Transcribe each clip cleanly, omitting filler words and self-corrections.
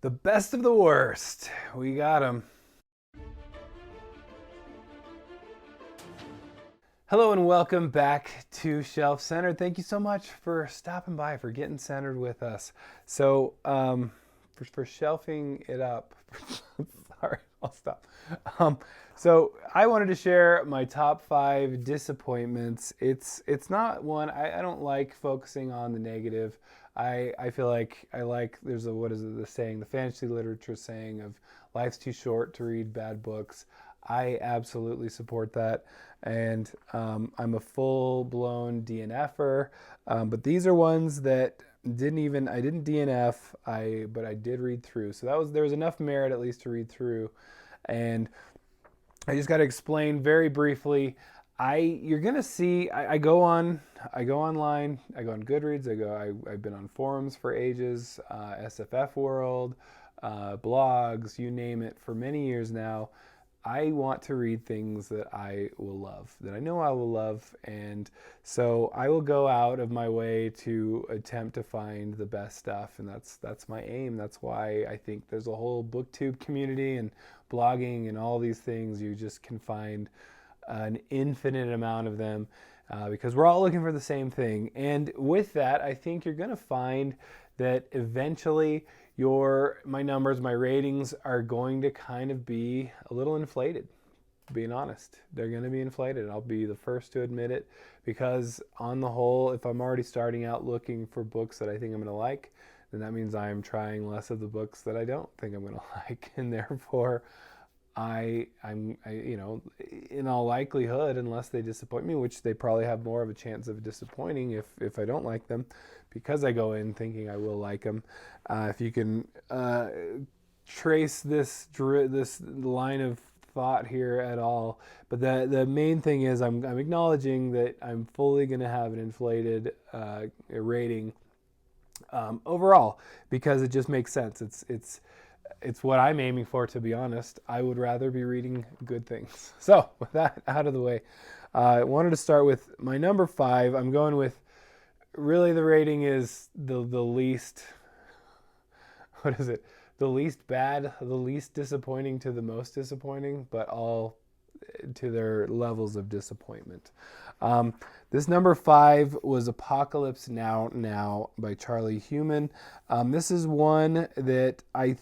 The best of the worst. We got them. Hello and welcome back to Shelf Centered. Thank you so much for stopping by, for getting centered with us. So, for shelving it up. Sorry, I'll stop. So I wanted to share my top 5 disappointments. It's not one I don't like focusing on the negative. I feel like there's a, what is it, the saying, the fantasy literature saying of life's too short to read bad books. I absolutely support that, and I'm a full-blown DNFer. But these are ones that I didn't DNF, but I did read through. So there was enough merit at least to read through, and I just got to explain very briefly. You're gonna see. I go online. I go on Goodreads. I've been on forums for ages, SFF World, blogs, you name it, for many years now. I want to read things that I will love, that I know I will love, and so I will go out of my way to attempt to find the best stuff, and that's my aim. That's why I think there's a whole booktube community and blogging and all these things. You just can find an infinite amount of them because we're all looking for the same thing. And with that, I think you're going to find that eventually my numbers, my ratings are going to kind of be a little inflated. Being honest, they're going to be inflated. I'll be the first to admit it, because on the whole, if I'm already starting out looking for books that I think I'm going to like, then that means I'm trying less of the books that I don't think I'm going to like, and therefore I'm in all likelihood, unless they disappoint me, which they probably have more of a chance of disappointing if I don't like them, because I go in thinking I will like them. If you can trace this line of thought here at all, but the main thing is I'm acknowledging that I'm fully going to have an inflated rating overall, because it just makes sense. It's what I'm aiming for, to be honest. I would rather be reading good things. So with that out of the way, I wanted to start with my number 5. I'm going with, really the rating is the least, what is it? The least bad, the least disappointing to the most disappointing, but all to their levels of disappointment. This number 5 was Apocalypse Now by Charlie Human. This is one that it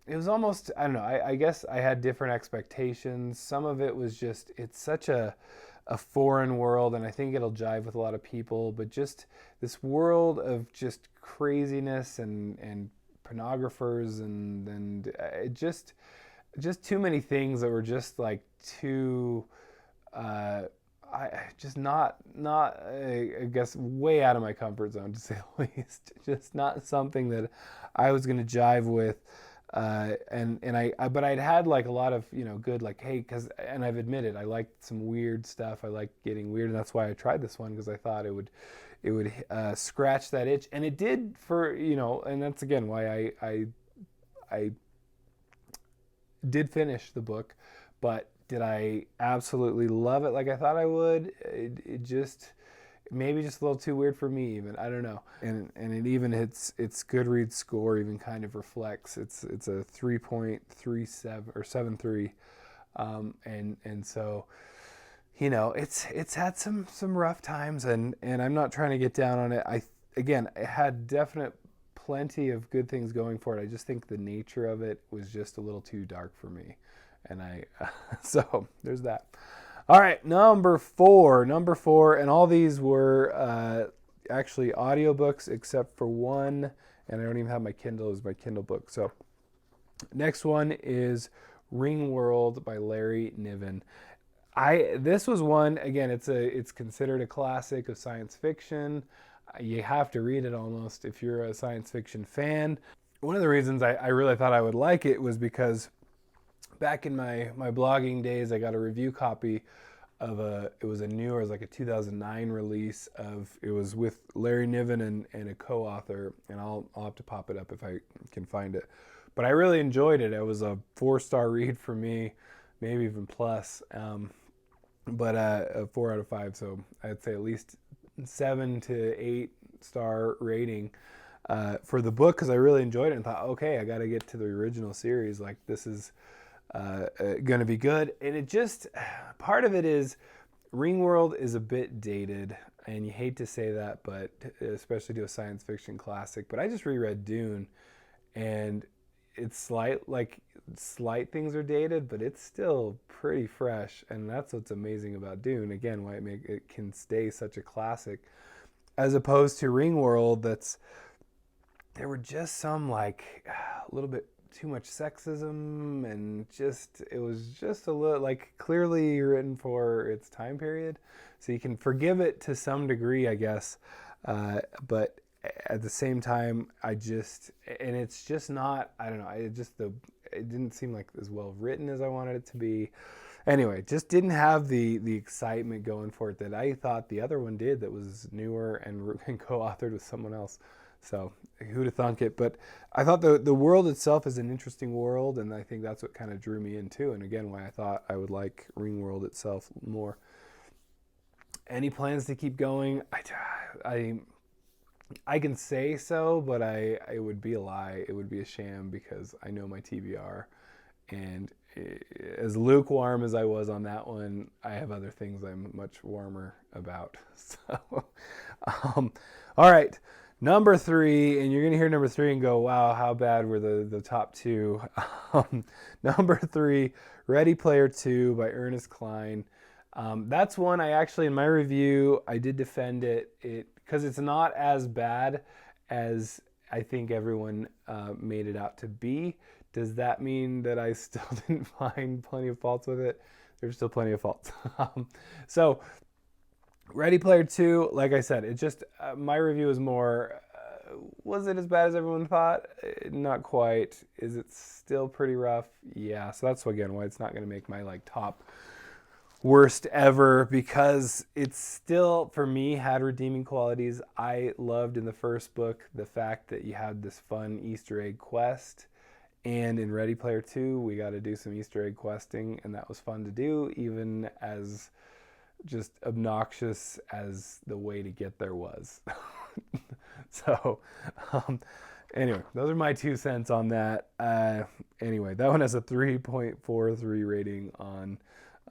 was almost, I don't know, I guess I had different expectations. Some of it was just, it's such a foreign world, and I think it'll jive with a lot of people, but just this world of just craziness and pornographers and just too many things that were just like too I guess way out of my comfort zone, to say the least. Just not something that I was going to jive with. But I'd had like a lot of, good, like, hey, and I've admitted I liked some weird stuff. I liked getting weird, and that's why I tried this one, because I thought it would scratch that itch, and it did for, and that's again why I did finish the book. But did I absolutely love it like I thought I would? It just, maybe just a little too weird for me even. I don't know. And it even, its Goodreads score even kind of reflects. It's a 3.37 or 7.3. And so, it's had some rough times, and I'm not trying to get down on it. It had definite plenty of good things going for it. I just think the nature of it was just a little too dark for me. And so there's that. All right, number four, and all these were actually audiobooks except for one, and I don't even have my Kindle as my Kindle book. So next one is Ringworld by Larry Niven. This was one, again, it's considered a classic of science fiction. You have to read it almost if you're a science fiction fan. One of the reasons I really thought I would like it was because back in my blogging days, I got a review copy of it was like a 2009 release it was with Larry Niven and a co-author, and I'll have to pop it up if I can find it. But I really enjoyed it. It was a 4-star read for me, maybe even plus, but a 4 out of 5. So I'd say at least 7 to 8 star rating. for the book because I really enjoyed it and thought, okay, I got to get to the original series. Like this is going to be good. And it just, part of it is Ringworld is a bit dated, and you hate to say that, but especially to a science fiction classic. But I just reread Dune, and it's slight things are dated, but it's still pretty fresh, and that's what's amazing about Dune. Again, why it can stay such a classic, as opposed to Ringworld. There were just some like a little bit too much sexism, and it was just a little like clearly written for its time period, so you can forgive it to some degree, I guess, but at the same time, it's just not, I don't know, it didn't seem like as well written as I wanted it to be. Anyway, just didn't have the excitement going for it that I thought the other one did, that was newer and co-authored with someone else. So who'd have thunk it? But I thought the world itself is an interesting world, and I think that's what kind of drew me in too, and again, why I thought I would like Ringworld itself more. Any plans to keep going? I can say so, but it would be a lie. It would be a sham, because I know my TBR, and as lukewarm as I was on that one, I have other things I'm much warmer about. So, all right, number 3, and you're gonna hear number 3 and go, "Wow, how bad were the top 2?" Number 3, Ready Player 2 by Ernest Cline. That's one I actually, in my review, I did defend it because it's not as bad as I think everyone made it out to be. Does that mean that I still didn't find plenty of faults with it? There's still plenty of faults. So Ready Player 2, like I said, it just, my review is more, was it as bad as everyone thought? Not quite. Is it still pretty rough? Yeah, so that's, again, why it's not going to make my top worst ever, because it's still, for me, had redeeming qualities. I loved in the first book the fact that you had this fun Easter egg quest, and in Ready Player 2 we got to do some Easter egg questing, and that was fun to do, even as just obnoxious as the way to get there was. So anyway, those are my 2 cents on that. Anyway, that one has a 3.43 rating on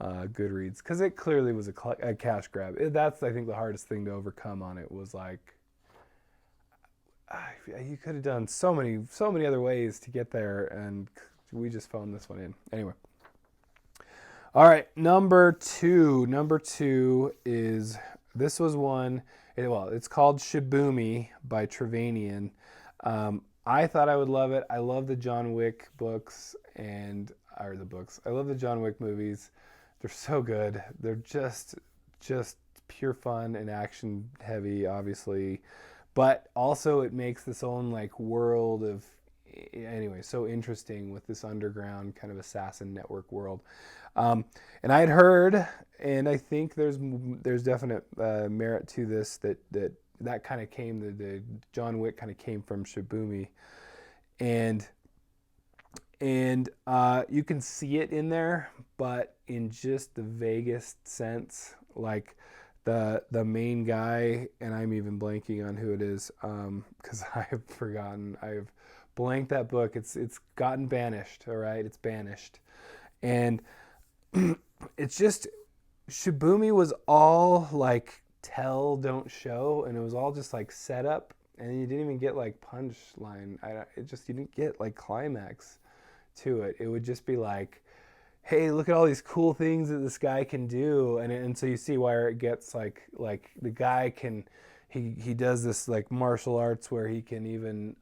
Goodreads, because it clearly was a cash grab. That's, I think, the hardest thing to overcome on it, was like, you could have done so many other ways to get there, and we just phoned this one in. Anyway, all right, number 2 is, this was one, it's called Shibumi by Trevanian. I thought I would love it. I love the John Wick books, I love the John Wick movies. They're so good. They're just pure fun and action heavy, obviously, but also it makes this own world of, anyway, so interesting with this underground kind of assassin network world. And I had heard, and I think there's definite merit to this, that kind of came, the John Wick kind of came from Shibumi, and you can see it in there, but in just the vaguest sense, like the main guy, and I'm even blanking on who it is, because I have forgotten. I've blanked that book. It's gotten banished. All right, it's banished, and it's just, Shibumi was all tell, don't show, and it was all just set up, and you didn't even get punchline. You didn't get climax to it. It would just be hey, look at all these cool things that this guy can do, and so you see why it gets the guy can, he does this martial arts where he can even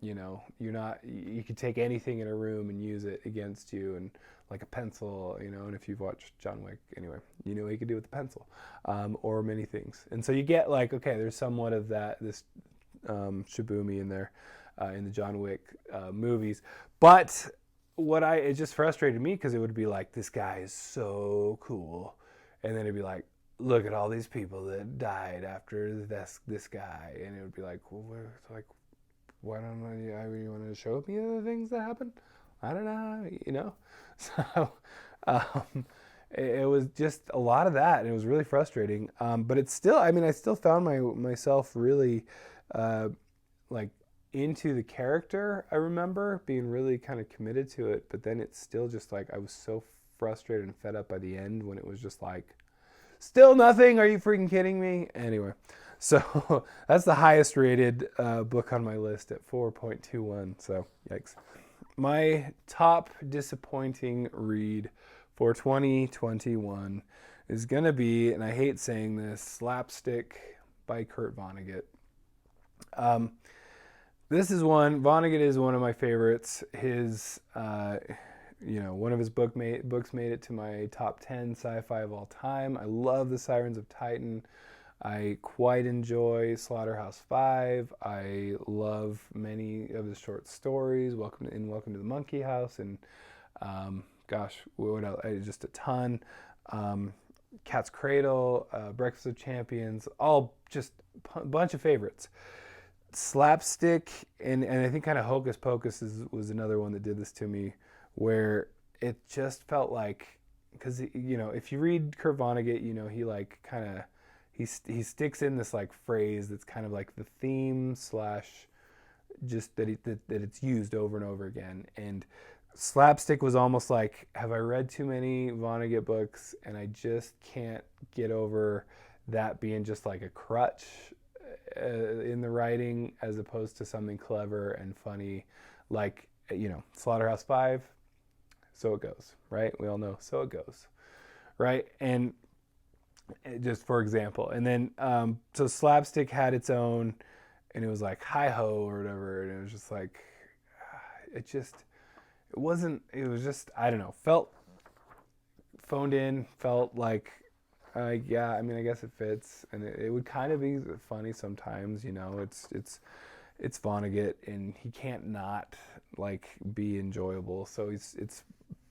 you could take anything in a room and use it against you, and a pencil, and if you've watched John Wick, anyway, you know what he could do with a pencil, or many things. And so you get okay, there's somewhat of this Shibumi in there, in the John Wick movies. But it just frustrated me, because it would be this guy is so cool, and then it'd be look at all these people that died after this guy, and it would be well, why don't you want to show me the things that happened? I don't know, So it was just a lot of that, and it was really frustrating. But it's still, I still found myself really like into the character. I remember being really kind of committed to it, but then it's still just like I was so frustrated and fed up by the end when it was just like, still nothing. Are you freaking kidding me? Anyway, so that's the highest rated book on my list at 4.21. So yikes. My top disappointing read for 2021 is going to be, and I hate saying this, Slapstick by Kurt Vonnegut. This is Vonnegut is one of my favorites. His, one of his books made it to my top 10 sci-fi of all time. I love The Sirens of Titan. I quite enjoy Slaughterhouse-5. I love many of his short stories. Welcome to the Monkey House, and what else? Just a ton. Cat's Cradle, Breakfast of Champions, all just a bunch of favorites. Slapstick, and I think kind of Hocus Pocus was another one that did this to me, where it just felt like, because if you read Kurt Vonnegut, he like kind of he sticks in this like phrase that's kind of like the theme / just that it's used over and over again. And Slapstick was almost like, have I read too many Vonnegut books and I just can't get over that being just like a crutch in the writing as opposed to something clever and funny, like Slaughterhouse-5. So it goes, right? We all know so it goes, right? And just for example, and then so Slapstick had its own, and it was like hi ho or whatever, and it was just like it was just I don't know, felt phoned in, felt like yeah, I mean, I guess it fits, and it would kind of be funny sometimes, it's Vonnegut, and he can't not like be enjoyable, so it's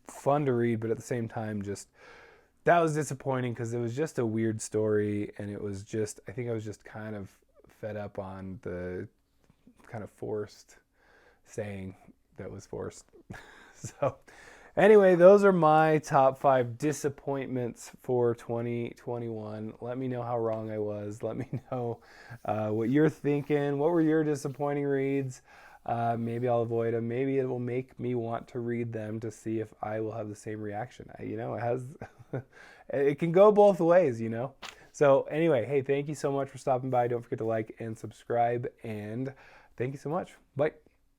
fun to read, but at the same time, just that was disappointing because it was just a weird story, and it was just, I think I was just kind of fed up on the kind of forced saying that was forced. So anyway, those are my top 5 disappointments for 2021. Let me know how wrong I was. Let me know what you're thinking. What were your disappointing reads? Maybe I'll avoid them. Maybe it will make me want to read them to see if I will have the same reaction. It has, it can go both ways, So anyway, hey, thank you so much for stopping by. Don't forget to like and subscribe, and thank you so much. Bye.